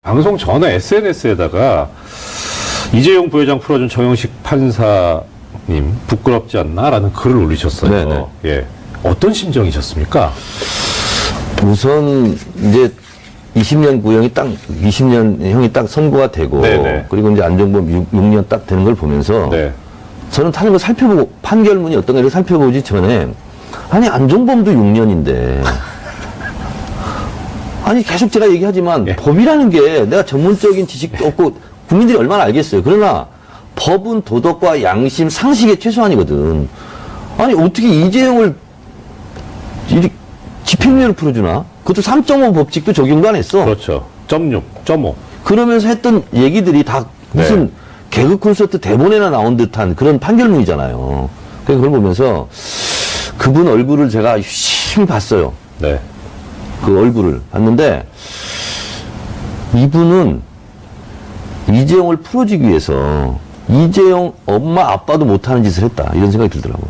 방송 전에 SNS에다가 이재용 부회장 풀어준 정영식 판사님 부끄럽지 않나라는 글을 올리셨어요. 네네. 예, 어떤 심정이셨습니까? 우선 이제 20년 구형이 딱 20년 형이 딱 선고가 되고 네네. 그리고 이제 안종범 6년 딱 되는 걸 보면서 네. 저는 다른 거 살펴보고 판결문이 어떤 거를 살펴보지 전에 아니 안종범도 6년인데 아니 계속 제가 얘기하지만 예. 법이라는 게 내가 전문적인 지식도 없고 국민들이 얼마나 알겠어요. 그러나 법은 도덕과 양심, 상식의 최소한이거든. 아니 어떻게 이재용을 집행유예를 풀어주나? 그것도 3.5 법칙도 적용도 안 했어. 그렇죠. 0.6, 0.5. 그러면서 했던 얘기들이 다 무슨 네. 개그 콘서트 대본에나 나온 듯한 그런 판결문이잖아요. 그래서 그걸 보면서 그분 얼굴을 제가 유심히 봤어요. 네. 그 얼굴을 봤는데 이분은 이재용을 풀어주기 위해서 이재용 엄마 아빠도 못하는 짓을 했다 이런 생각이 들더라고요.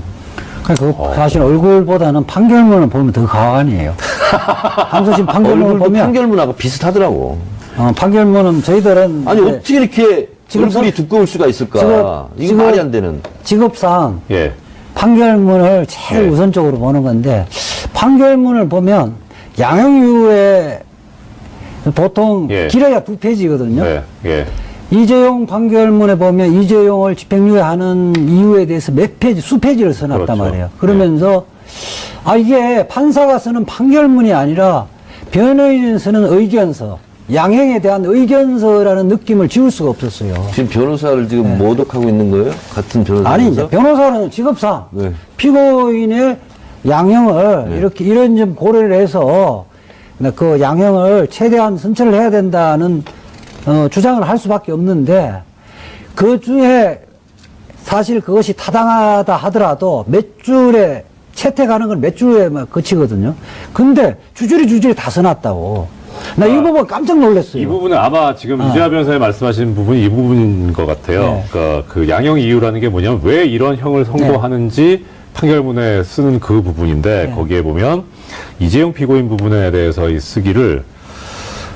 그러니까 사실 얼굴보다는 판결문을 보면 더 가관이에요. 항상 지금 판결문을 얼굴도 보면 판결문하고 비슷하더라고. 판결문은 저희들은 아니 이제 어떻게 이렇게 지금 얼굴이 두꺼울 수가 있을까? 이거 지금 말이 안 되는. 직업상 예. 판결문을 제일 네. 우선적으로 보는 건데 판결문을 보면 양형이후에 보통 예. 길어야 2페이지거든요. 네. 예. 이재용 판결문에 보면 이재용을 집행유예하는 이유에 대해서 몇 페이지, 수페이지를 써놨단 그렇죠. 말이에요. 그러면서 이게 판사가 쓰는 판결문이 아니라 변호인이 쓰는 의견서, 양형에 대한 의견서라는 느낌을 지울 수가 없었어요. 지금 변호사를 지금 모독하고 있는 거예요? 같은 변호사? 아니, 이제 변호사는 직업상 네. 피고인의 양형을 이렇게 이런 점 고려를 해서 그 양형을 최대한 선처를 해야 된다는 주장을 할 수밖에 없는데 그 중에 사실 그것이 타당하다 하더라도 몇 줄에 채택하는 건 몇 줄에만 그치거든요. 근데 주줄이 다 써놨다고. 나 이 부분 깜짝 놀랐어요. 이 부분은 아마 지금 이재하 변호사님 말씀하신 부분이 이 부분인 것 같아요. 네. 그러니까 그 양형 이유라는 게 뭐냐면 왜 이런 형을 선고하는지 판결문에 쓰는 그 부분인데 네. 거기에 보면 이재용 피고인 부분에 대해서 이 쓰기를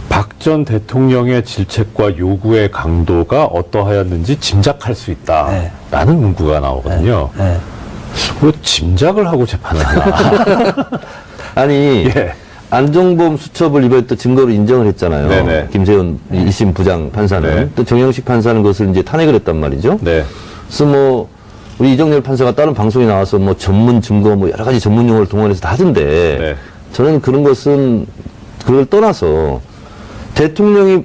박 전 대통령의 질책과 요구의 강도가 어떠하였는지 짐작할 수 있다라는 네. 문구가 나오거든요. 네. 왜 짐작을 하고 재판을 하나? 아니, 예. 안종범 수첩을 이번에 또 증거로 인정을 했잖아요. 네네. 김세훈 1심 부장 판사는. 네. 또 정영식 판사는 그것을 이제 탄핵을 했단 말이죠. 네. 그래서 뭐, 우리 이정열 판사가 다른 방송에 나와서 뭐 전문 증거 뭐 여러 가지 전문 용어를 동원해서 다 하던데. 네. 저는 그런 것은 그걸 떠나서 대통령이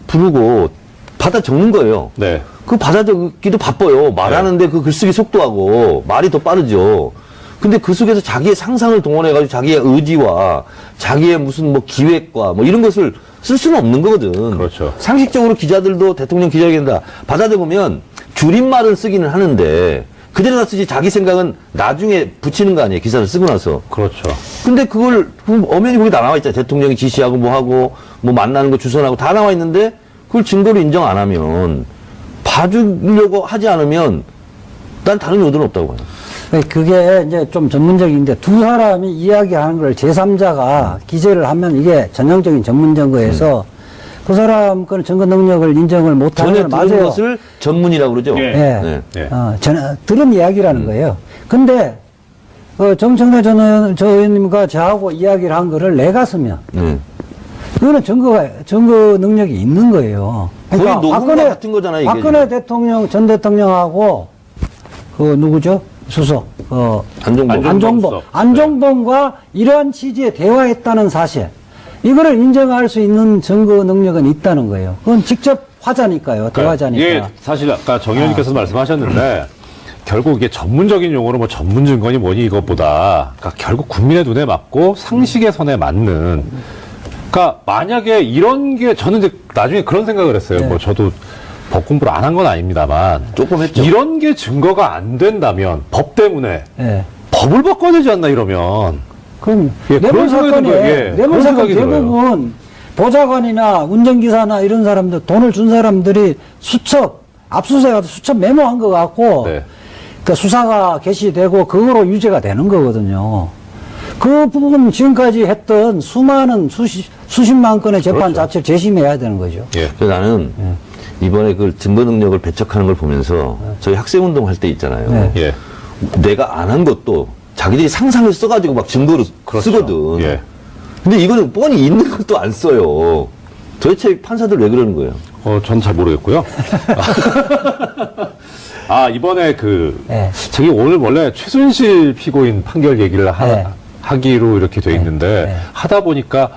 부르고 받아 적는 거예요. 네. 그 받아 적기도 바빠요. 말하는데 그 글쓰기 속도하고 말이 더 빠르죠. 근데 그 속에서 자기의 상상을 동원해가지고 자기의 의지와 자기의 무슨 뭐 기획과 뭐 이런 것을 쓸 수는 없는 거거든. 그렇죠. 상식적으로 기자들도 대통령 기자회견다 받아 적으면 줄임말을 쓰기는 하는데 그대로다 쓰지 자기 생각은 나중에 붙이는 거 아니에요. 기사를 쓰고 나서. 그렇죠. 근데 그걸 엄연히 거기 다 나와 있잖아요. 대통령이 지시하고 뭐 하고 뭐 만나는 거 주선하고 다 나와 있는데 그걸 증거로 인정 안 하면 봐주려고 하지 않으면 난 다른 요도는 없다고 봐요. 그게 이제 좀 전문적인데 두 사람이 이야기하는 걸 제3자가 기재를 하면 이게 전형적인 전문 증거에서 그 사람 그 증거 능력을 인정을 못하는 전에 건 들은 맞아요. 것을 전문이라고 그러죠. 예. 예. 네. 예. 들은 이야기라는 거예요. 근데 정청래 전 의원님과 저하고 이야기를 한 거를 내가 쓰면 그거는 증거 능력이 있는 거예요. 거의 녹음과 같은 거잖아요, 이게 박근혜 대통령, 전 대통령하고 그 누구죠? 수석, 안종범. 안종범과 이러한 취지의 대화했다는 사실. 이거를 인정할 수 있는 증거 능력은 있다는 거예요. 그건 직접 화자니까요. 대화자니까. 이게 사실 아까 정 의원님께서 말씀하셨는데 결국 이게 전문적인 용어로 뭐 전문 증거니 뭐니 이것보다 그러니까 결국 국민의 눈에 맞고 상식의 선에 맞는 그러니까 만약에 이런 게 저는 이제 나중에 그런 생각을 했어요. 네. 뭐 저도 법 공부를 안 한 건 아닙니다만 조금 했죠. 이런 게 증거가 안 된다면 법 때문에 예. 법을 바꿔야 되지 않나 이러면 그럼 예, 뇌물 그런 생각이 사건에 들어요. 예, 뇌물 그런 사건 생각이 들어요. 대부분 보좌관이나 운전기사나 이런 사람들 돈을 준 사람들이 수첩 압수수색하다 수첩 메모한 것 같고 네. 그 수사가 개시되고 그거로 유죄가 되는 거거든요. 그 부분 지금까지 했던 수많은 수십만 건의 재판 그렇죠. 자체를 재심해야 되는 거죠. 예. 그래서 나는 이번에 그 증거 능력을 배척하는 걸 보면서 저희 학생운동 할 때 있잖아요. 네. 예. 내가 안 한 것도 자기들이 상상을 써가지고 막 증거로 그렇죠. 쓰거든. 예. 근데 이거는 뻔히 있는 것도 안 써요. 도대체 판사들 왜 그러는 거예요? 전 잘 모르겠고요. 아, 이번에 네. 저기 오늘 원래 최순실 피고인 판결 얘기를 네. 하기로 이렇게 돼 있는데, 네. 하다 보니까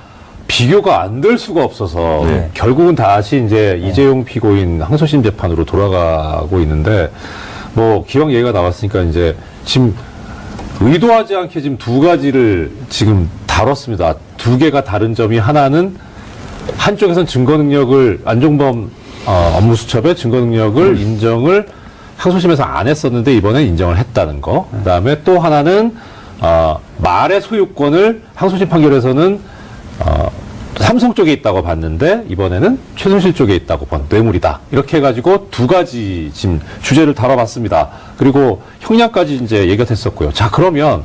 비교가 안 될 수가 없어서, 네. 결국은 다시 이제 이재용 피고인 항소심 재판으로 돌아가고 있는데, 뭐, 기왕 얘기가 나왔으니까 이제 지금 의도하지 않게 지금 두 가지를 지금 다뤘습니다. 두 개가 다른 점이 하나는 한쪽에선 증거 능력을 안종범 업무수첩의 증거 능력을 인정을 항소심에서 안 했었는데 이번에 인정을 했다는 거. 그다음에 또 하나는 말의 소유권을 항소심 판결에서는 삼성 쪽에 있다고 봤는데 이번에는 최순실 쪽에 있다고 본 뇌물이다. 이렇게 해가지고 두 가지 지금 주제를 다뤄봤습니다. 그리고 형량까지 이제 얘기가 됐었고요. 자, 그러면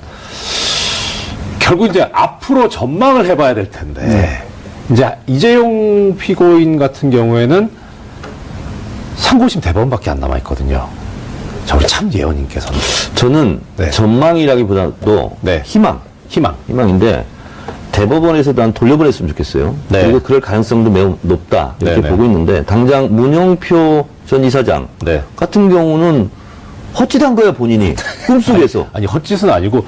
결국 이제 앞으로 전망을 해봐야 될 텐데 이제 이재용 피고인 같은 경우에는 상고심 대법원밖에 안 남아 있거든요. 자, 우리 참 예언님께서는 저는 네. 전망이라기보다도 네. 희망인데 대법원에서 난 돌려보냈으면 좋겠어요. 네. 그리고 그럴 가능성도 매우 높다 이렇게 네네. 보고 있는데 당장 문영표 전 이사장 네. 같은 경우는 헛짓한 거야 본인이 꿈속에서. 아니 헛짓은 아니고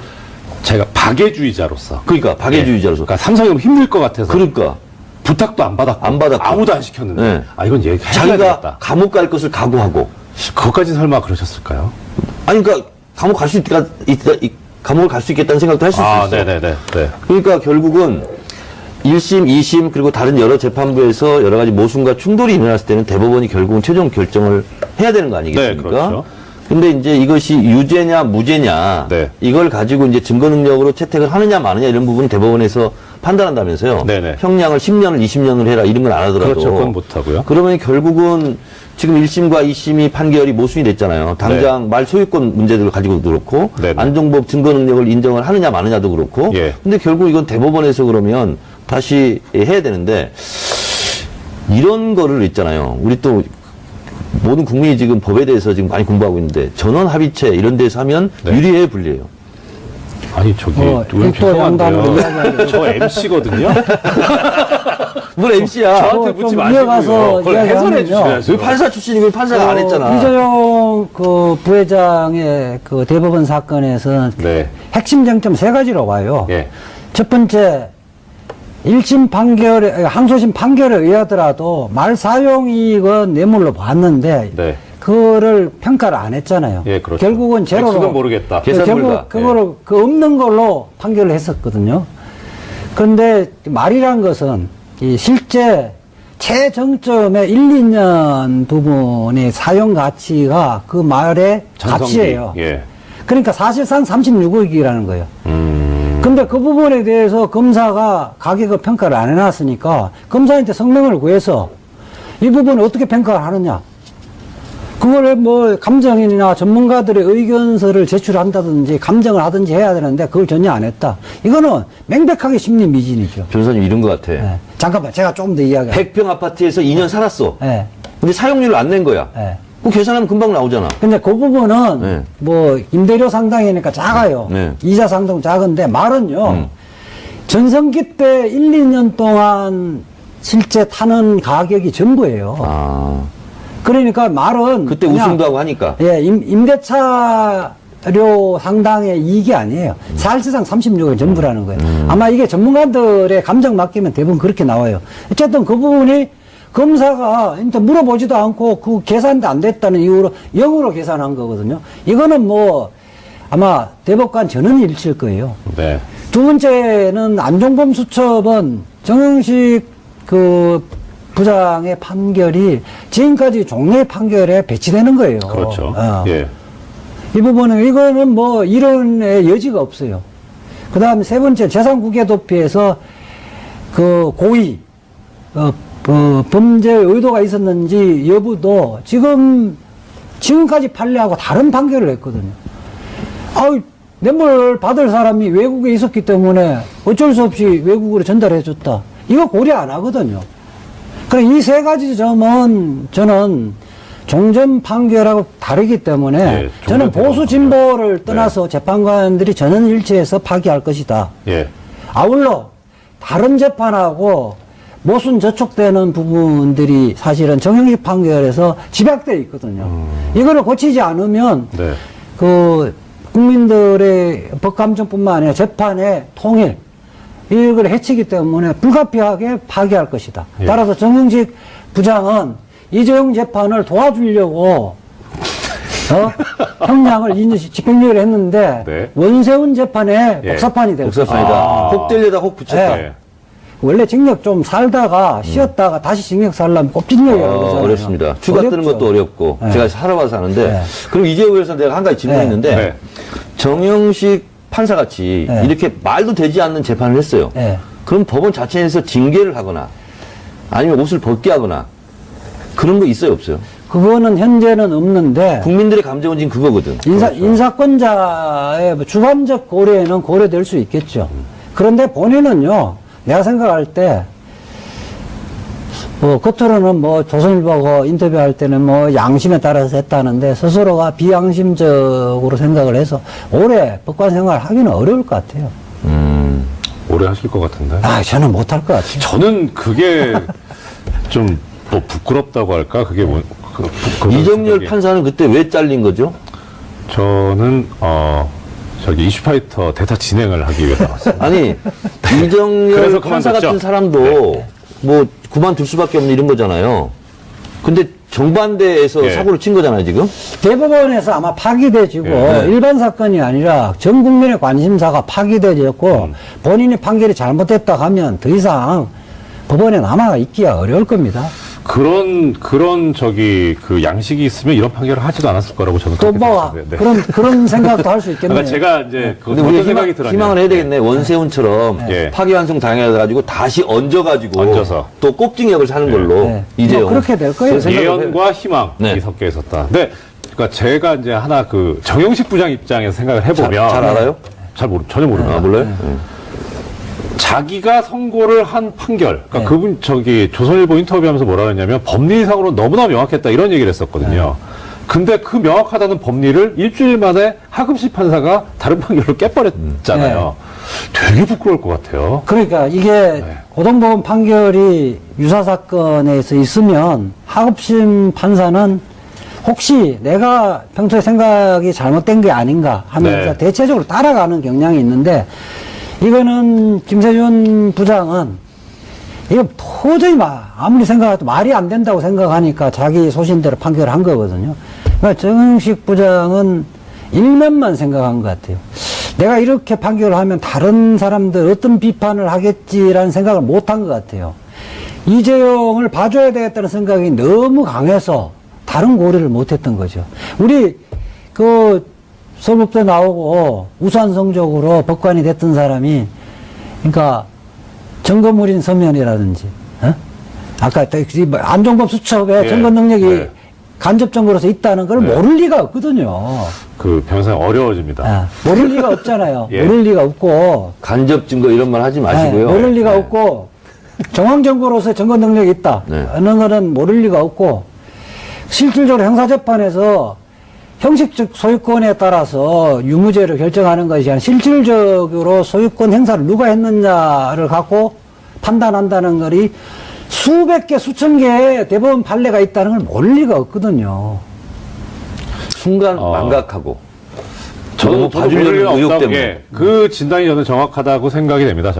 제가 박애주의자로서 그러니까 박애주의자로서. 그러니까 삼성이 너무 힘들 것 같아서 그러니까 부탁도 안 받았고 아무도 안 시켰는데 네. 이건 얘기해야 자기가 되겠다. 감옥 갈 것을 각오하고. 그것까지 설마 그러셨을까요? 아니 그러니까 감옥 갈 수 감옥을 갈 수 있겠다는 생각도 할 수 있어요. 네네네. 네. 그러니까 결국은 1심, 2심 그리고 다른 여러 재판부에서 여러 가지 모순과 충돌이 일어났을 때는 대법원이 결국은 최종 결정을 해야 되는 거 아니겠습니까? 네, 그렇죠. 근데 이제 이것이 유죄냐 무죄냐 네. 이걸 가지고 이제 증거 능력으로 채택을 하느냐 마느냐 이런 부분은 대법원에서 판단한다면서요. 네네. 형량을 10년을 20년을 해라 이런 건 안 하더라도. 그렇죠. 그건 못 하고요. 그러면 결국은 지금 1심과 2심이 판결이 모순이 됐잖아요. 당장 말 소유권 문제들을 가지고도 그렇고 네네. 안종범 증거 능력을 인정을 하느냐 마느냐도 그렇고. 예. 근데 결국 이건 대법원에서 그러면 다시 해야 되는데 이런 거를 있잖아요. 우리 또 모든 국민이 지금 법에 대해서 지금 많이 공부하고 있는데 전원 합의체 이런 데서 하면 네. 유리해요, 불리해요? 아니 저기 극도 양당으로 이야기하는 저 MC거든요. 뭘 MC야? 저한테 좀 묻지 이어가서 마시고요. 그걸 해설해 이야기하면요. 주셔야죠. 왜 판사 출신이고 판사가 안 했잖아. 이재용 그 부회장의 그 대법원 사건에서는 네. 핵심 쟁점 세 가지로 봐요. 예. 첫 번째, 1심 판결에, 항소심 판결에 의하더라도 말 사용이익은 뇌물로 봤는데, 네. 그거를 평가를 안 했잖아요. 예, 그렇죠. 결국은 제로로. 액수는 모르겠다. 계산 결국 불가. 그거를 그 없는 걸로 판결을 했었거든요. 그런데 말이란 것은 이 실제 최정점의 1, 2년 부분의 사용 가치가 그 말의 전성기. 가치예요. 예. 그러니까 사실상 36억이라는 거예요. 근데 그 부분에 대해서 검사가 가격을 평가를 안 해놨으니까 검사한테 성명을 구해서 이 부분을 어떻게 평가를 하느냐. 그걸 뭐 감정인이나 전문가들의 의견서를 제출한다든지 감정을 하든지 해야 되는데 그걸 전혀 안 했다. 이거는 명백하게 심리 미진이죠. 변호사님 이런 것 같아. 네. 잠깐만, 제가 좀 더 이야기할게요. 100평 아파트에서 2년 살았어. 네. 근데 사용료를 안 낸 거야. 네. 그 계산하면 금방 나오잖아. 근데 그 부분은 네. 뭐 임대료 상당이니까 작아요. 네. 이자 상당 작은데 말은요. 전성기 때 1, 2년 동안 실제 타는 가격이 전부예요. 아. 그러니까 말은 그때 그냥, 우승도 하고 하니까. 예, 임대차료 상당의 이익이 아니에요. 사실상 36억 전부라는 거예요. 아마 이게 전문가들의 감정 맡기면 대부분 그렇게 나와요. 어쨌든 그 부분이 검사가 일단 물어보지도 않고 그 계산도 안 됐다는 이유로 0으로 계산한 거거든요. 이거는 뭐 아마 대법관 전원이 일치일 거예요. 네. 두 번째는 안종범 수첩은 정영식 그 부장의 판결이 지금까지 종래 판결에 배치되는 거예요. 그렇죠. 예. 이 부분은 이거는 뭐 이론의 여지가 없어요. 그 다음에 세 번째 재산국외 도피에서 그 고의 범죄 의도가 있었는지 여부도 지금까지 판례하고 다른 판결을 했거든요. 아유, 뇌물 받을 사람이 외국에 있었기 때문에 어쩔 수 없이 외국으로 전달해줬다. 이거 고려 안 하거든요. 그래, 이 세 가지 점은 저는 종전 판결하고 다르기 때문에 예, 저는 종전 보수 진보를 떠나서 재판관들이 전원 일치해서 파기할 것이다. 예. 아울러 다른 재판하고 모순 저촉되는 부분들이 사실은 정형식 판결에서 집약되어 있거든요. 이거를 고치지 않으면 네. 그 국민들의 법감정뿐만 아니라 재판의 통일 이걸 해치기 때문에 불가피하게 파기할 것이다. 예. 따라서 정형식 부장은 이재용 재판을 도와주려고 형량을 집행유예를 했는데 네. 원세훈 재판에 예. 복사판이 될 복사판이다. 아. 혹 때려다 혹 붙였다. 예. 원래 징역 좀 살다가 쉬었다가 다시 징역 살려면 꼽징역이라고 그러잖아요. 어렵습니다. 휴가 뜨는 어렵죠. 것도 어렵고 네. 제가 살아봐서 아는데 네. 그럼 이재호에서 내가 한 가지 질문이 네. 있는데 네. 정영식 판사같이 네. 이렇게 말도 되지 않는 재판을 했어요. 네. 그럼 법원 자체에서 징계를 하거나 아니면 옷을 벗게 하거나 그런 거 있어요 없어요? 그거는 현재는 없는데 국민들의 감정은 지금 그거거든. 인사권자의 뭐 주관적 고려에는 고려될 수 있겠죠. 그런데 본인은요, 내가 생각할 때, 겉으로는 조선일보하고 인터뷰할 때는 양심에 따라서 했다는데 스스로가 비양심적으로 생각을 해서 오래 법관 생활을 하기는 어려울 것 같아요. 오래 하실 것 같은데. 저는 못할 것 같아요. 저는 그게 좀 뭐 부끄럽다고 할까? 그게 뭐, 이정열 생각이- 판사는 그때 왜 잘린 거죠? 저는, 저기 이슈파이터 대타 진행을 하기 위해서 나왔습니다. 아니 이정열 그래서 판사 그만뒀죠? 같은 사람도 뭐 그만둘 수밖에 없는 이런 거잖아요. 근데 정반대에서 예. 사고를 친 거잖아요 지금. 대법원에서 아마 파기돼지고 예. 일반 사건이 아니라 전 국민의 관심사가 파기돼졌고 본인이 판결이 잘못됐다 하면 더 이상 법원에 남아 있기가 어려울 겁니다. 그런 그 양식이 있으면 이런 판결을 하지도 않았을 거라고 저는 또 그렇게 뭐 생각합니다. 네. 그런 생각도 할 수 있겠네요. 그러니까 제가 이제 그 근데 어떤 우리 생각이 들었냐. 희망을 해야 되겠네. 원세훈처럼 예. 파기환송 당해가지고 다시 얹어가지고 얹어서. 또 꼽징역을 사는 걸로 네. 이제 뭐 그렇게 될 거예요. 예언과 희망이 네. 섞여 있었다. 근데 그러니까 제가 이제 하나 그 정영식 부장 입장에서 생각을 해보면 잘 알아요? 전혀 모릅니다. 아 몰라요? 자기가 선고를 한 판결, 그러니까 네. 그분 조선일보 인터뷰하면서 뭐라 그랬냐면 법리상으로 너무나 명확했다 이런 얘기를 했었거든요. 근데 그 명확하다는 법리를 일주일 만에 하금식 판사가 다른 판결로 깨버렸잖아요. 되게 부끄러울 것 같아요. 그러니까 이게 네. 고등법원 판결이 유사 사건에서 있으면 하급심 판사는 혹시 내가 평소에 생각이 잘못된 게 아닌가 하면서 네. 대체적으로 따라가는 경향이 있는데 이거는 김세준 부장은 이거 도저히 아무리 생각해도 말이 안 된다고 생각하니까 자기 소신대로 판결을 한 거거든요. 그러니까 정영식 부장은 일면만 생각한 것 같아요. 내가 이렇게 판결을 하면 다른 사람들 어떤 비판을 하겠지라는 생각을 못 한 것 같아요. 이재용을 봐줘야 되겠다는 생각이 너무 강해서 다른 고려를 못 했던 거죠. 우리 서울법대 나오고 우수한 성적으로 법관이 됐던 사람이 그러니까 점검물인 서면이라든지 아까 안종범 수첩에 예. 점검 능력이 네. 간접 증거로서 있다는 걸 네. 모를 리가 없거든요. 그 변호사님 어려워집니다. 모를 리가 없잖아요. 예. 모를 리가 없고 간접 증거 이런 말 하지 마시고요. 모를 리가 네. 없고 정황 증거로서 증거 능력이 있다. 네. 하는 거는 모를 리가 없고 실질적으로 형사재판에서 형식적 소유권에 따라서 유무죄를 결정하는 것이 아니라 실질적으로 소유권 행사를 누가 했느냐를 갖고 판단한다는 것이 수백 개, 수천 개의 대법원 판례가 있다는 걸 모를 리가 없거든요. 순간 망각하고 저도 너무 모를 봐주려는 리가 의욕 없다고 때문에. 게 그 진단이 저는 정확하다고 생각이 됩니다.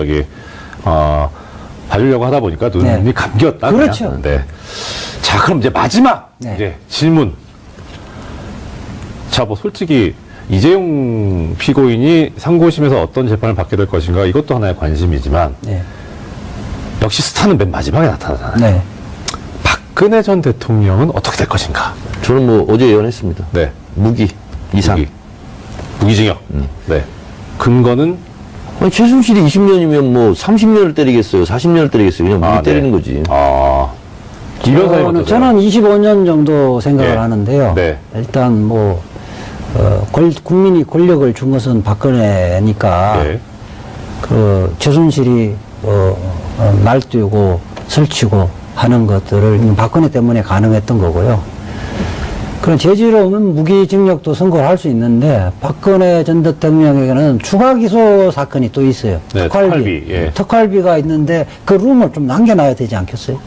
봐주려고 하다 보니까 눈이 네. 감겼다. 그렇죠. 그냥. 네. 자, 그럼 이제 마지막 네. 이제 질문. 자, 뭐 솔직히 이재용 피고인이 상고심에서 어떤 재판을 받게 될 것인가 이것도 하나의 관심이지만 네. 역시 스타는 맨 마지막에 나타나잖아요. 네. 박근혜 전 대통령은 어떻게 될 것인가? 저는 뭐 어제 예언했습니다. 네. 무기 이상. 무기징역. 네. 근거는 아니, 최순실이 20년이면 뭐 30년을 때리겠어요. 40년을 때리겠어요. 그냥 무기 때리는 거지. 이 변호사님 어떠세요? 저는 25년 정도 생각을 예. 하는데요. 네. 일단 국민이 권력을 준 것은 박근혜니까 예. 그 최순실이 날뛰고 설치고 하는 것들을 박근혜 때문에 가능했던 거고요. 그런 재질없는 무기징역도 선고를 할 수 있는데 박근혜 전 대통령에게는 추가 기소 사건이 또 있어요. 네, 특활비, 예. 특활비가 있는데 그 룸을 좀 남겨놔야 되지 않겠어요?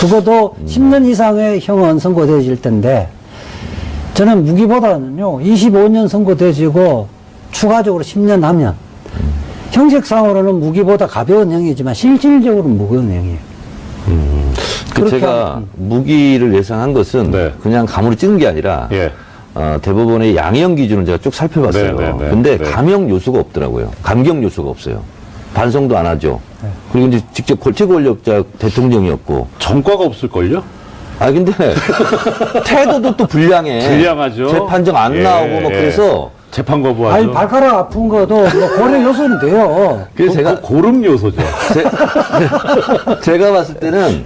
그것도 10년 이상의 형은 선고되질 텐데 저는 무기보다는요 25년 선고되지고 추가적으로 10년 하면 형식상으로는 무기보다 가벼운 형이지만 실질적으로는 무거운 형이에요. 그렇게 제가 무기를 예상한 것은 네. 그냥 감으로 찍은 게 아니라 예. 대법원의 양형 기준을 제가 쭉 살펴봤어요. 네, 네, 네. 근데 네. 감형 요소가 없더라고요. 감경 요소가 없어요. 반성도 안 하죠. 네. 그리고 이제 직접 최고 권력자 대통령이었고. 전과가 없을걸요? 아 근데 태도도 또 불량해. 불량하죠. 재판정 안 예, 나오고 뭐 예. 그래서 재판 거부하죠. 아니 발가락 아픈 것도 뭐 고려 요소는 돼요. 그래서 제가 고름 요소죠. 제가 봤을 때는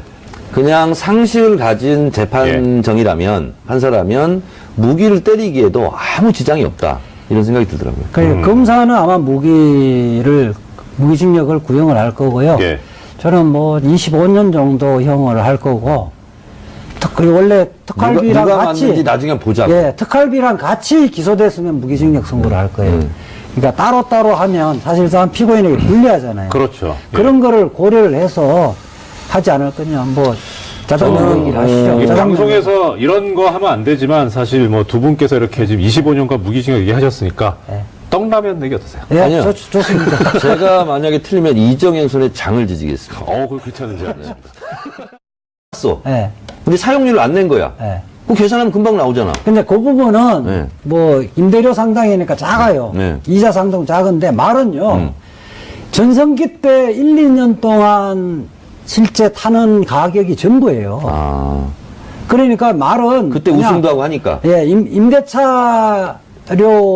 그냥 상식을 가진 재판정이라면 판사라면 무기를 때리기에도 아무 지장이 없다 이런 생각이 들더라고요. 그러니까 검사는 아마 무기징역을 구형을 할 거고요. 예. 저는 뭐 25년 정도 형을 할 거고, 그리고 원래 특활비랑 누가 같이 맞는지 나중에 보자고. 예, 특활비랑 같이 기소됐으면 무기징역 선고를 할 거예요. 그러니까 따로따로 하면 사실상 피고인에게 불리하잖아요. 그렇죠. 예. 그런 거를 고려를 해서 하지 않을 거냐. 뭐 자장면 얘기를 하시죠. 이 자장면. 방송에서 이런 거 하면 안 되지만 사실 뭐 두 분께서 이렇게 지금 25년간 무기징역 얘기하셨으니까 예. 떡라면 내기 어떠세요? 예, 아니요. 좋습니다. 제가 만약에 틀리면 이정현 손에 장을 지지겠습니다. 그거 괜찮은지 않아요? 써. 예, 근데 사용료를 안 낸 거야. 예. 그 계산하면 금방 나오잖아. 근데 그 부분은 네. 뭐 임대료 상당이니까 작아요. 네. 이자 상당 작은데 말은요. 전성기 때 1, 2년 동안 실제 타는 가격이 전부예요. 아, 그러니까 말은 그때 그냥, 우승도 하고 하니까. 예, 임대차료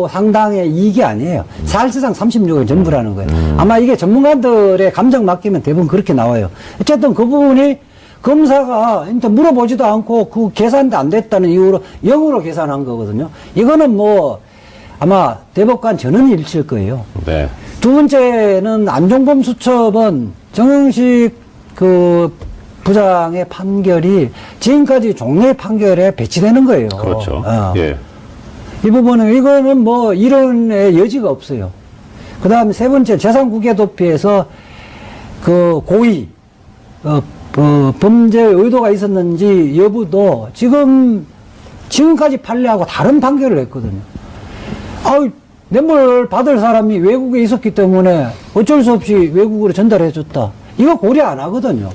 상당의 이익이 아니에요. 사실상 36은 전부라는 거예요. 아마 이게 전문가들의 감정 맡기면 대부분 그렇게 나와요. 어쨌든 그 부분이 검사가 일단 물어보지도 않고 그 계산도 안 됐다는 이유로 0으로 계산한 거거든요. 이거는 뭐 아마 대법관 전원 일치일 거예요. 네. 두 번째는 안종범 수첩은 정영식 그 부장의 판결이 지금까지 종래 판결에 배치되는 거예요. 그렇죠. 이 부분은 이거는 뭐 이론의 여지가 없어요. 그 다음에 세 번째 재산국외 도피에서 그 고의 범죄 의도가 있었는지 여부도 지금까지 판례하고 다른 판결을 했거든요. 뇌물 받을 사람이 외국에 있었기 때문에 어쩔 수 없이 외국으로 전달해 줬다. 이거 고려 안 하거든요.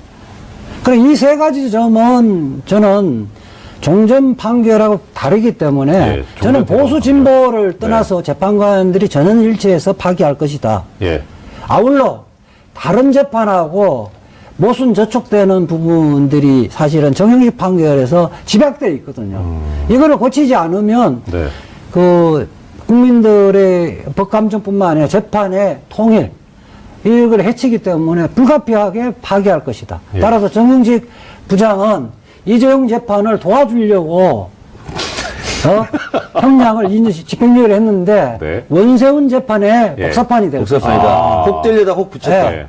그래, 이 세 가지 점은 저는 종전 판결하고 다르기 때문에 예, 저는 종전 보수 진보를 떠나서 재판관들이 전원 일치해서 파기할 것이다. 예. 아울러 다른 재판하고 모순 저촉되는 부분들이 사실은 정형식 판결에서 집약되어 있거든요. 이거를 고치지 않으면 네. 그 국민들의 법감정뿐만 아니라 재판의 통일 이걸 해치기 때문에 불가피하게 파기할 것이다. 예. 따라서 정영식 부장은 이재용 재판을 도와주려고 형량을 2년 집행유예를 했는데 네. 원세훈 재판에 예. 복사판이 될 것이다. 복사판이다. 혹 때리다 혹 붙였다. 예.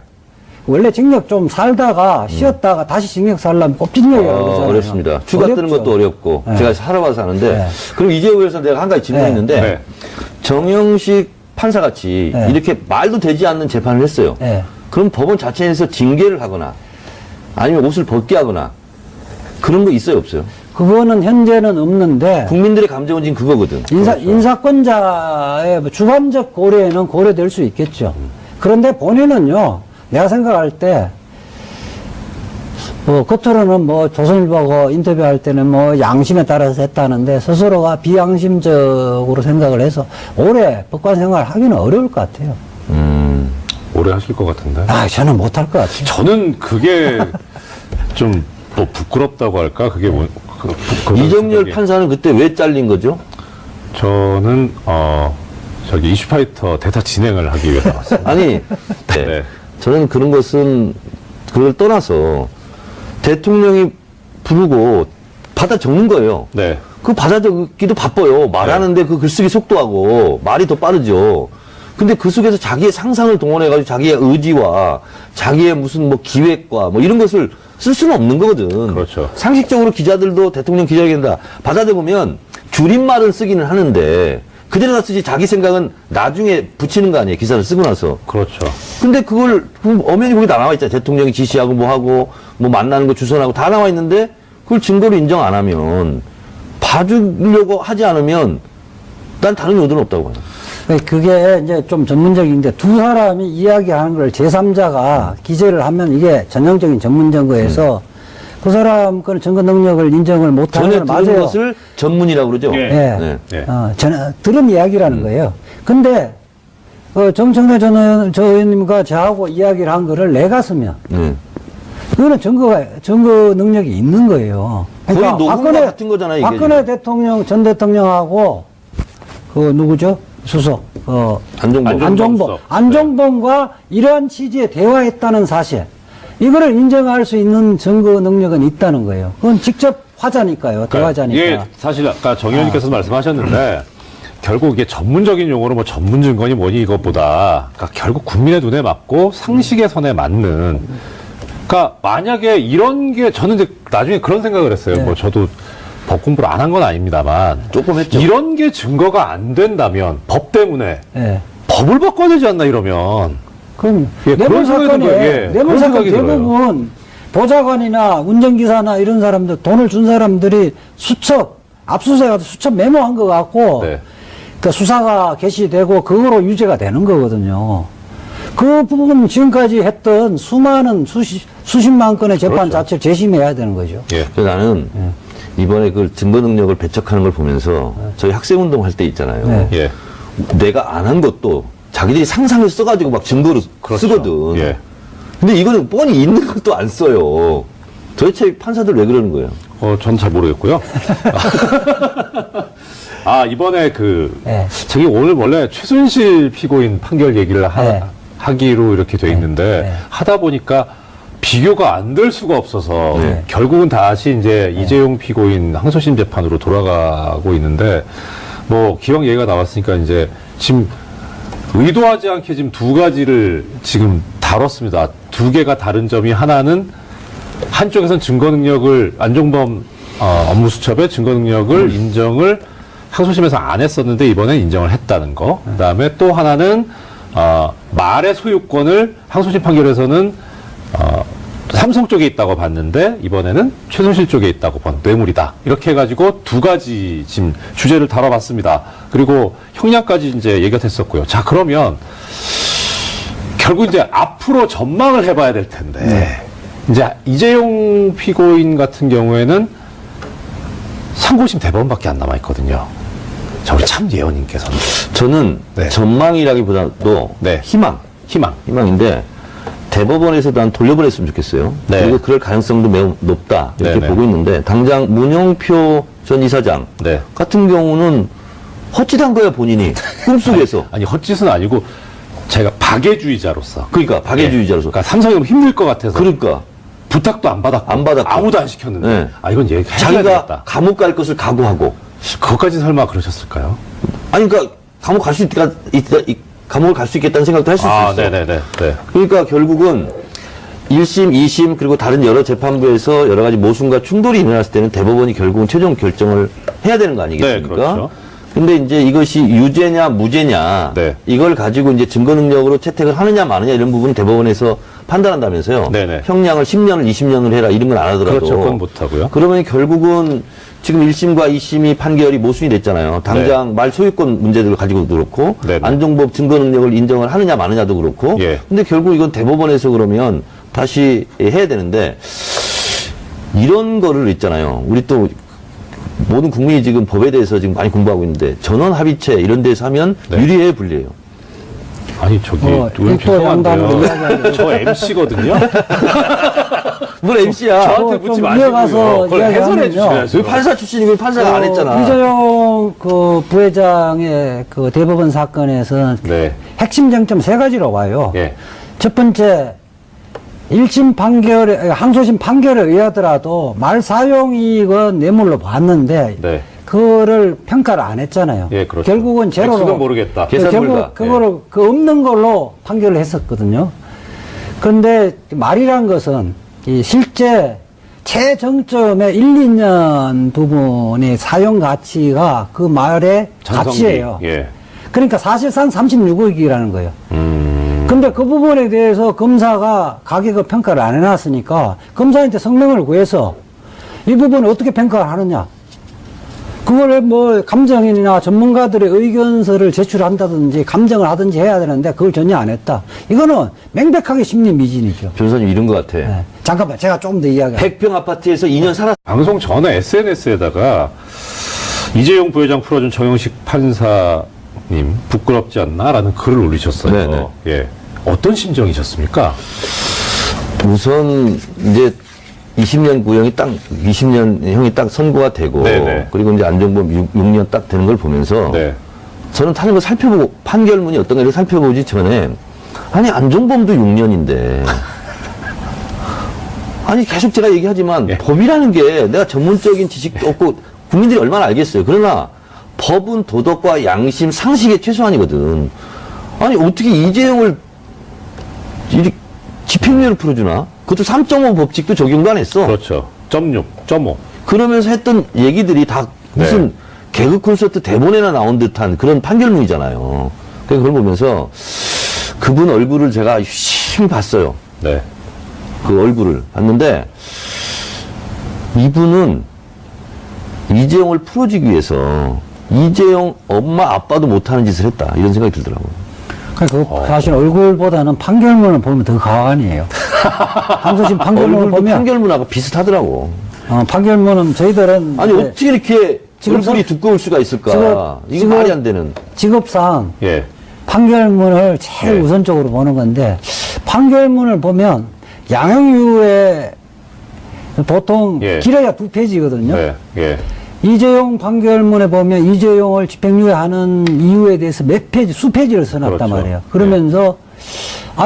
원래 징역 좀 살다가 쉬었다가 다시 징역 살려면 꼽징역이라고 그러잖아요. 어렵습니다. 휴가 뜨는 어렵죠. 것도 어렵고 네. 제가 살아봐서 아는데 네. 그럼 이재호에서 내가 한 가지 질문이 네. 있는데 네. 정영식 판사같이 네. 이렇게 말도 되지 않는 재판을 했어요. 네. 그럼 법원 자체에서 징계를 하거나 아니면 옷을 벗게 하거나 그런 거 있어요 없어요? 그거는 현재는 없는데 국민들의 감정은 지금 그거거든. 인사권자의 뭐 주관적 고려에는 고려될 수 있겠죠. 그런데 본인은요, 내가 생각할 때, 겉으로는 조선일보하고 인터뷰할 때는 양심에 따라서 했다는데 스스로가 비양심적으로 생각을 해서 오래 법관 생활을 하기는 어려울 것 같아요. 오래 하실 것 같은데. 저는 못할 것 같아요. 저는 그게 좀 부끄럽다고 할까? 그게 이정열 생각이. 판사는 그때 왜 잘린 거죠? 저는 이슈파이터 대타 진행을 하기 위해서 나왔습니다. 아니, 네. 저는 그런 것은 그걸 떠나서 대통령이 부르고 받아 적는 거예요. 네. 그 받아들기도 바빠요. 말하는데 그 글쓰기 속도하고 말이 더 빠르죠. 근데 그 속에서 자기의 상상을 동원해가지고 자기의 의지와 자기의 무슨 뭐 기획과 뭐 이런 것을 쓸 수는 없는 거거든. 그렇죠. 상식적으로 기자들도 대통령 기자회견다 받아들으면 줄임말을 쓰기는 하는데 그대로 다 쓰지 자기 생각은 나중에 붙이는 거 아니에요. 기사를 쓰고 나서. 그렇죠. 근데 그걸 엄연히 거기 다 나와 있잖아요. 대통령이 지시하고 뭐 하고 뭐 만나는 거 주선하고 다 나와 있는데 그걸 증거로 인정 안 하면 봐주려고 하지 않으면 난 다른 요도는 없다고 봐요. 그게 이제 좀 전문적인데 두 사람이 이야기하는 걸 제3자가 기재를 하면 이게 전형적인 전문 증거에서 그 사람 그 증거 능력을 인정을 못하는 전에 건 들은 맞아요. 것을 전문이라고 그러죠. 예. 예. 네. 예. 들은 이야기라는 거예요. 근데 정청래 전 의원님과 저하고 이야기를 한 거를 내가 쓰면 네. 그거는 증거 능력이 있는 거예요. 거의 녹음과 같은 거잖아요, 이게 박근혜 대통령, 전 대통령하고 그 누구죠? 수석, 안종범. 안종범과 이러한 취지의 대화했다는 사실. 이거를 인정할 수 있는 증거 능력은 있다는 거예요. 그건 직접 화자니까요. 대화자니까. 이게 사실 아까 정 의원님께서 말씀하셨는데 결국 이게 전문적인 용어로 뭐 전문 증거니 뭐니 이것보다 그러니까 결국 국민의 눈에 맞고 상식의 선에 맞는 그러니까 만약에 이런 게 저는 이제 나중에 그런 생각을 했어요. 네. 뭐 저도 법 공부를 안 한 건 아닙니다만 조금 했죠. 이런 게 증거가 안 된다면 법 때문에 예. 법을 바꿔야 되지 않나 이러면 그럼 예, 뇌물 그런 생각이 사건에 들어요. 예, 뇌물 그런 사건 생각이 들어요. 대부분 보좌관이나 운전기사나 이런 사람들 돈을 준 사람들이 수첩 압수수색 수첩 메모한 것 같고 네. 그 수사가 개시되고 그거로 유죄가 되는 거거든요. 그 부분 지금까지 했던 수많은 수십만 건의 재판 그렇죠. 자체를 재심해야 되는 거죠. 예. 그래서 나는 이번에 그 증거 능력을 배척하는 걸 보면서 저희 학생운동 할 때 있잖아요. 네. 예. 내가 안 한 것도 자기들이 상상을 써가지고 막 증거로 그렇죠. 쓰거든. 예. 근데 이거는 뻔히 있는 것도 안 써요. 도대체 판사들 왜 그러는 거예요? 전 잘 모르겠고요. 아, 이번에 네. 저기 오늘 원래 최순실 피고인 판결 얘기를 네. 하기로 이렇게 돼 있는데 네. 하다 보니까 비교가 안 될 수가 없어서 네. 결국은 다시 이제 이재용 피고인 항소심 재판으로 돌아가고 있는데 뭐 기왕 얘기가 나왔으니까 이제 지금 의도하지 않게 지금 두 가지를 지금 다뤘습니다. 두 개가 다른 점이 하나는 한쪽에서는 증거 능력을 안종범 업무수첩의 증거 능력을 인정을 항소심에서 안 했었는데 이번에 인정을 했다는 거. 그다음에 또 하나는 말의 소유권을 항소심 판결에서는 삼성 쪽에 있다고 봤는데 이번에는 최순실 쪽에 있다고 본 뇌물이다. 이렇게 해가지고 두 가지 지금 주제를 다뤄봤습니다. 그리고 형량까지 이제 얘기가 됐었고요. 자, 그러면 결국 이제 앞으로 전망을 해봐야 될 텐데 이제 이재용 피고인 같은 경우에는 상고심 대법원밖에 안 남아 있거든요. 자, 우리 참 예원님께서는 저는 네. 전망이라기보다도 네. 희망인데 대법원에서도 한 돌려보냈으면 좋겠어요. 네. 그리고 그럴 가능성도 매우 높다 이렇게 네네. 보고 있는데 당장 문영표 전 이사장 네. 같은 경우는 헛짓한 거야 본인이 꿈속에서. 아니 헛짓은 아니고 제가 박애주의자로서 그러니까 박애주의자로서. 그러니까 삼성이 너무 힘들 것 같아서 그러니까 부탁도 안 받았고 아무도 안 시켰는데 네. 이건 얘기해야 자기가 되겠다. 감옥 갈 것을 각오하고. 그것까지 설마 그러셨을까요? 아니 그러니까 감옥 갈 수 감옥을 갈 수 있겠다는 생각도 할 수 있어. 네네네. 네. 그러니까 결국은 1심, 2심 그리고 다른 여러 재판부에서 여러 가지 모순과 충돌이 일어났을 때는 대법원이 결국은 최종 결정을 해야 되는 거 아니겠습니까? 네, 그렇죠. 근데 이제 이것이 유죄냐 무죄냐 네. 이걸 가지고 이제 증거 능력으로 채택을 하느냐 마느냐 이런 부분은 대법원에서 판단한다면서요. 네네. 형량을 10년을 20년을 해라 이런 건 안 하더라도. 그렇죠. 그건 못하고요. 그러면 결국은 지금 1심과 2심이 판결이 모순이 됐잖아요. 당장 말 소유권 문제들을 가지고도 그렇고 네네. 안종범 증거 능력을 인정을 하느냐 마느냐도 그렇고 예. 근데 결국 이건 대법원에서 그러면 다시 해야 되는데 이런 거를 있잖아요. 우리 또 모든 국민이 지금 법에 대해서 지금 많이 공부하고 있는데 전원 합의체 이런 데서 하면 네. 유리해요 불리해요? 아니 저기 일도 양단으로 이야기하는 저 MC거든요. 뭘 MC야? 저한테 묻지 좀 마시고요. 이어가서 그걸 해설해 이야기하면요. 주셔야죠. 왜 판사 출신이고 판사가 안 했잖아. 이재용 그 부회장의 그 대법원 사건에서는 네. 핵심 쟁점 세 가지로 와요. 예. 첫 번째, 1심 항소심 판결에 의하더라도 말 사용이익은 뇌물로 봤는데 네. 그거를 평가를 안 했잖아요. 예, 그렇죠. 결국은 제로로. 액수는 모르겠다. 계산 불가. 결국 그거를 그 없는 걸로 판결을 했었거든요. 그런데 말이란 것은 이 실제 최정점의 1, 2년 부분의 사용 가치가 그 말의 장성비. 값이에요. 예. 그러니까 사실상 36억이라는 거예요. 근데 그 부분에 대해서 검사가 가격을 평가를 안 해놨으니까 검사한테 성명을 구해서 이 부분을 어떻게 평가를 하느냐. 그거를 뭐 감정인이나 전문가들의 의견서를 제출한다든지 감정을 하든지 해야 되는데 그걸 전혀 안 했다. 이거는 명백하게 심리 미진이죠. 변호사님 이런 것 같아. 네. 잠깐만, 제가 조금 더 이야기할게요. 100평 아파트에서 2년 살았. 방송 전에 SNS에다가 이재용 부회장 풀어준 정영식 판사님 부끄럽지 않나라는 글을 올리셨어요. 네네. 예. 어떤 심정이셨습니까? 우선 이제 20년 구형이 딱 20년 형이 딱 선고가 되고 네네. 그리고 이제 안종범 6년 딱 되는 걸 보면서 네. 저는 다른 거 살펴보고 판결문이 어떤 거를 살펴보지 전에 아니 안종범도 6년인데 아니 계속 제가 얘기하지만 예. 법이라는 게 내가 전문적인 지식도 없고 국민들이 얼마나 알겠어요. 그러나 법은 도덕과 양심, 상식의 최소한이거든. 아니 어떻게 이재용을 이렇게 집행유예를 풀어주나? 그것도 3.5 법칙도 적용도 안 했어. 그렇죠. 0.6, 0.5. 그러면서 했던 얘기들이 다 무슨 네. 개그 콘서트 대본에나 나온 듯한 그런 판결문이잖아요. 그래서 그걸 보면서 그분 얼굴을 제가 유심히 봤어요. 네. 그 얼굴을 봤는데 이분은 이재용을 풀어주기 위해서 이재용 엄마 아빠도 못하는 짓을 했다. 이런 생각이 들더라고요. 그러니까 사실 얼굴보다는 판결문을 보면 더 가관이에요. 항소심 판결문을 얼굴도 보면 판결문하고 비슷하더라고. 판결문은 저희들은 아니 이제 어떻게 이렇게 지금 얼굴이 두꺼울 수가 있을까? 이거 말이 안 되는. 직업상 예. 판결문을 제일 네. 우선적으로 보는 건데 판결문을 보면 양형이유에 보통 예. 길어야 2페이지거든요. 네. 예. 이재용 판결문에 보면 이재용을 집행유예하는 이유에 대해서 몇 페이지, 수페이지를 써놨단 그렇죠. 말이에요. 그러면서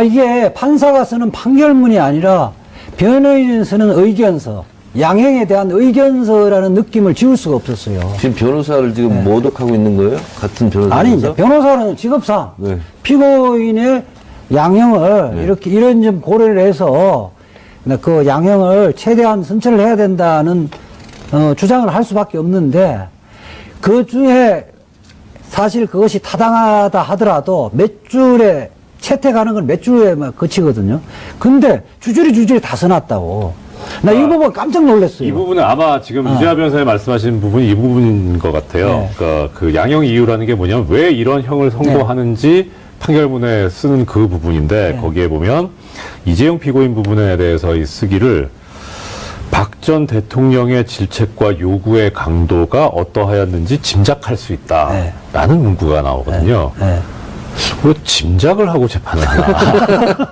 이게 판사가 쓰는 판결문이 아니라 변호인이 쓰는 의견서, 양형에 대한 의견서라는 느낌을 지울 수가 없었어요. 지금 변호사를 지금 모독하고 있는 거예요? 같은 변호사? 아니, 이제 변호사는 직업상 네. 피고인의 양형을 이렇게 이런 점 고려를 해서 그 양형을 최대한 선처를 해야 된다는 주장을 할 수밖에 없는데 그 중에 사실 그것이 타당하다 하더라도 몇 줄에 채택하는 건 몇 줄에 그치거든요. 근데 주저리 다 써놨다고. 나 이 부분 깜짝 놀랐어요. 이 부분은 아마 지금 유재하 변호사님 말씀하신 부분이 이 부분인 것 같아요. 네. 그러니까 그 양형 이유라는 게 뭐냐면 왜 이런 형을 선고하는지 판결문에 쓰는 그 부분인데 네. 거기에 보면 이재용 피고인 부분에 대해서 이 쓰기를 박 전 대통령의 질책과 요구의 강도가 어떠하였는지 짐작할 수 있다라는 문구가 나오거든요. 네. 왜 짐작을 하고 재판을 하나?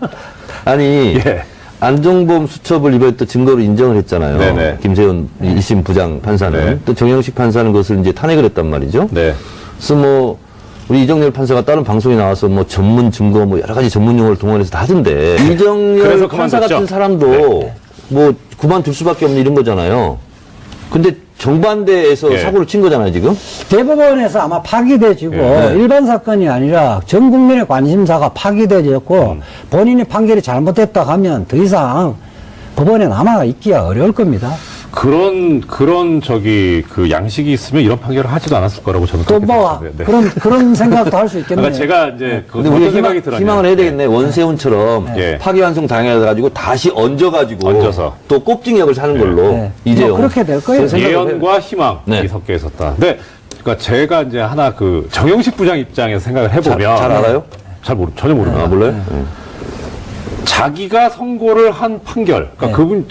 아니, 예. 안종범 수첩을 이번에 또 증거로 인정을 했잖아요. 네네. 김세훈 1심 부장 판사는. 네. 또 정영식 판사는 그것을 이제 탄핵을 했단 말이죠. 네. 그래서 뭐, 우리 이정열 판사가 다른 방송에 나와서 뭐 전문 증거 뭐 여러 가지 전문 용어를 동원해서 다 하던데. 이정열 그래서 판사 그만뒀죠. 같은 사람도 뭐 그만둘 수밖에 없는 이런 거잖아요. 근데 정반대에서 예. 사고를 친 거잖아요, 지금. 대법원에서 아마 파기돼지고 예. 일반 사건이 아니라 전 국민의 관심사가 파기돼졌고 본인이 판결이 잘못됐다 하면 더 이상 법원에 남아 있기가 어려울 겁니다. 그런 그 양식이 있으면 이런 판결을 하지도 않았을 거라고 저는 또 그렇게 뭐 생각해요. 네. 그런 생각도 할 수 있겠네요. 그러니까 제가 이제 그 근데 어떤 우리가 생각이 들었냐. 희망을 해야 되겠네. 원세훈처럼 예. 파기환송 당해가지고 다시 얹어가지고 얹어서. 또 꼽증역을 사는 걸로 네. 이재용. 뭐 그렇게 될 거예요. 그런 생각을 예언과 희망이 네. 섞여 있었다. 근데 그러니까 제가 이제 하나 그 정영식 부장 입장에서 생각을 해보면 잘 알아요? 전혀 모릅니다. 아, 몰라요? 자기가 선고를 한 판결, 그러니까 네. 그분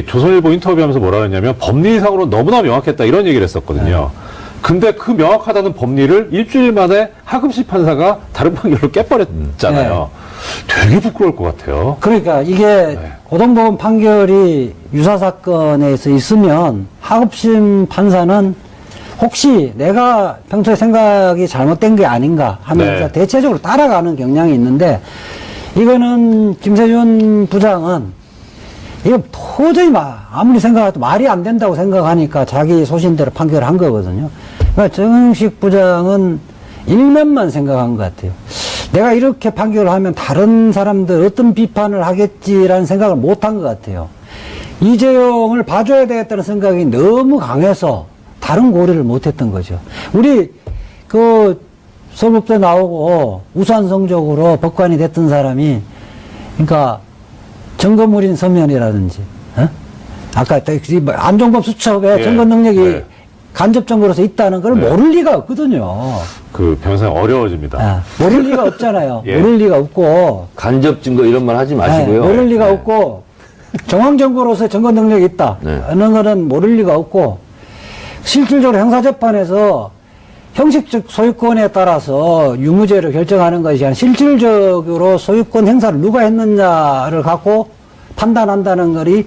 조선일보 인터뷰하면서 뭐라 그랬냐면 법리상으로 너무나 명확했다 이런 얘기를 했었거든요. 근데 그 명확하다는 법리를 일주일 만에 하금식 판사가 다른 판결로 깨버렸잖아요. 되게 부끄러울 것 같아요. 그러니까 이게 고등법원 판결이 유사 사건에서 있으면 하급심 판사는 혹시 내가 평소에 생각이 잘못된 게 아닌가 하면서 네. 대체적으로 따라가는 경향이 있는데 이거는 김세준 부장은 이거 도저히 아무리 생각해도 말이 안 된다고 생각하니까 자기 소신대로 판결을 한 거거든요. 그러니까 정영식 부장은 일면만 생각한 것 같아요. 내가 이렇게 판결을 하면 다른 사람들 어떤 비판을 하겠지라는 생각을 못 한 것 같아요. 이재용을 봐줘야 되겠다는 생각이 너무 강해서 다른 고려를 못 했던 거죠. 우리 그 서울법대 나오고 우수한 성적으로 법관이 됐던 사람이, 그러니까 점검물인 서면이라든지, 어? 아까 안종범 수첩에 예, 점검 능력이 네. 간접 증거로서 있다는 걸 네. 모를 리가 없거든요. 그 변호사님 어려워집니다. 아, 모를 리가 없잖아요. 예. 모를 리가 없고, 간접 증거 이런 말 하지 마시고요. 네, 모를 리가 네. 없고, 정황 증거로서 증거 능력이 있다. 네. 하는 거는 모를 리가 없고, 실질적으로 형사재판에서 형식적 소유권에 따라서 유무죄를 결정하는 것이 아니라 실질적으로 소유권 행사를 누가 했느냐를 갖고 판단한다는 것이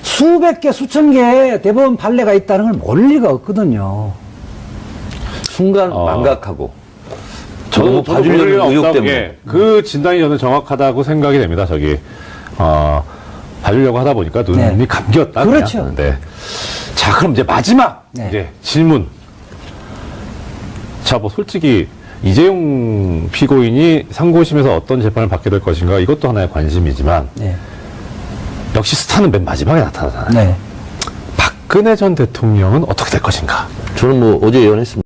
수백 개, 수천 개의 대법원 판례가 있다는 걸 모를 리가 없거든요. 순간 망각하고. 저도 너무 모를 봐주려는 리가 의욕 없다고, 때문에. 예, 그 진단이 저는 정확하다고 생각이 됩니다. 봐주려고 하다 보니까 눈이 네. 감겼다. 그렇죠. 그냥. 네. 자, 그럼 이제 마지막 네. 이제 질문. 자, 뭐 솔직히 이재용 피고인이 상고심에서 어떤 재판을 받게 될 것인가 이것도 하나의 관심이지만 네. 역시 스타는 맨 마지막에 나타나잖아요. 네. 박근혜 전 대통령은 어떻게 될 것인가? 저는 뭐 어제 예언했습니다.